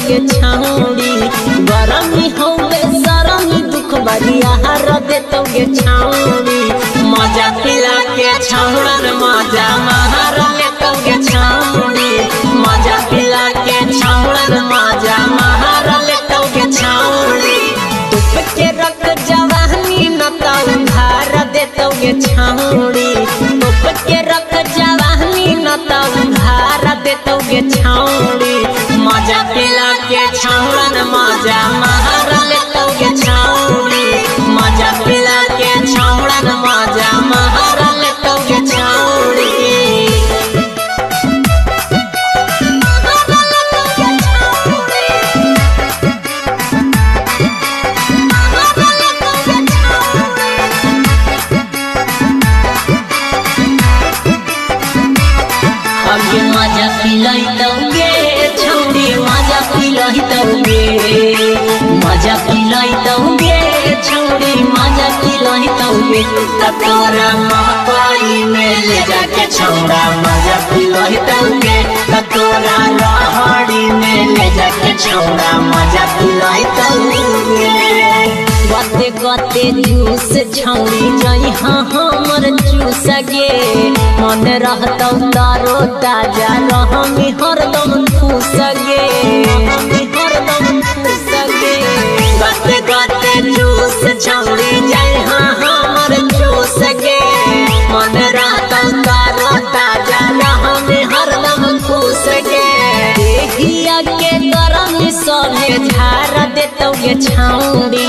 दोगे छाउड़ी गरमी होवे सरमी दुख बरिया हर दे दोगे छाउड़ी मजा पिला के छाउड़न मजा महार ले दोगे छाउड़ी मजा पिला के छाउड़न मजा महार ले दोगे छाउड़ी तुप के रख जवानी न ताऊ धार दे दोगे छाउड़ी तुप के रख जवानी न ताऊ धार दे दोगे छाउड़ी मजा पिला के छाउड़न मजा महार ले दोगे छाउड़ी मजा पिला के छाउड़न मजा महार ले दोगे छाउड़ी अगे मजा पिलाई दोगे छौड़ी मजा पिलाई दोगे मजा पिलाई दोगे छौड़ी मजा पिलाई दोगे तोरा मकई में ले जाके छौड़ा मजा पिलाई दोगे तोरा रहड़ी में ले जाके छौड़ा मजा पिलाई दोगे गते गते जूस छौड़ी जई हाँ हमर जूस गे मन रहतौ तारो ताजा रहमी हरदम खुश गे हरदम खुश गे गते गते जूस छौड़ी जई हाँ हमर जूस गे मन रहतौ तारो ताजा रहमी हरदम खुश गे देहिया के गरम सभे झाड़ देतौगे छौड़ी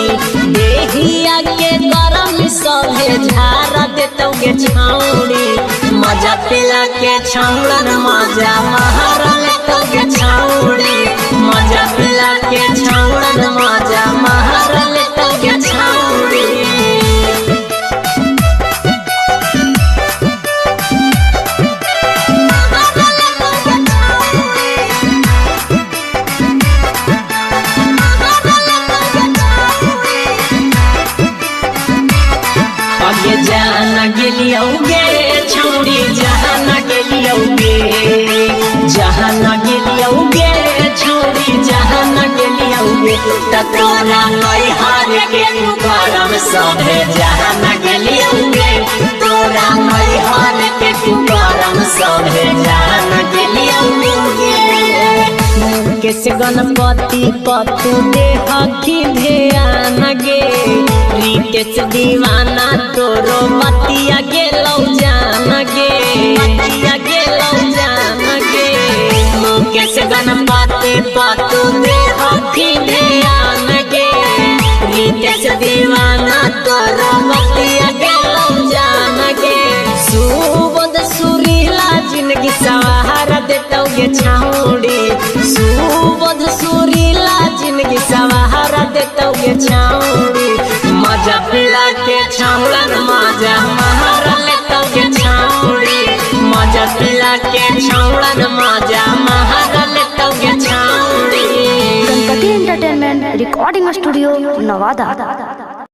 देहिया के गरम सभे झाड़ देतौगे छौड़ी मजा पिला के छौड़न मजा महार लेतौगे छौड़ी मजा पिला के छौड़न मजा महार लेतौगे छौड़ी आगे जाना गेलियोगे छौड़ी जहाना गेलियोगे जहाना गेलियोगे छौड़ी जहाना गेलियोगे तोरा नई हार के गरम सभे जहाना गेलियोगे तोरा नई हार के गरम सभे जहाना गेलियोगे मुकेश गणपति पतु देह की ध्यान गे रितेश दीवाना तोरो मतिया गेलौ जान गे मतिया गेलौ जान गे मुकेश गणपति पतु देह की ध्यान गे रितेश दीवाना तोरो मतिया गेलौ जान गे सुबोध सुरीला जिंदगी सवार देतौगे छौड़ी सुबोध सुरीला जिंदगी सवार देतौगे छौड़ी मजा पिला के छौड़न मजा महार लेतौगे छौड़ी मजा पिला के छौड़न मजा महार लेतौगे छौड़ी Ganpati entertainment recording studio Nawada.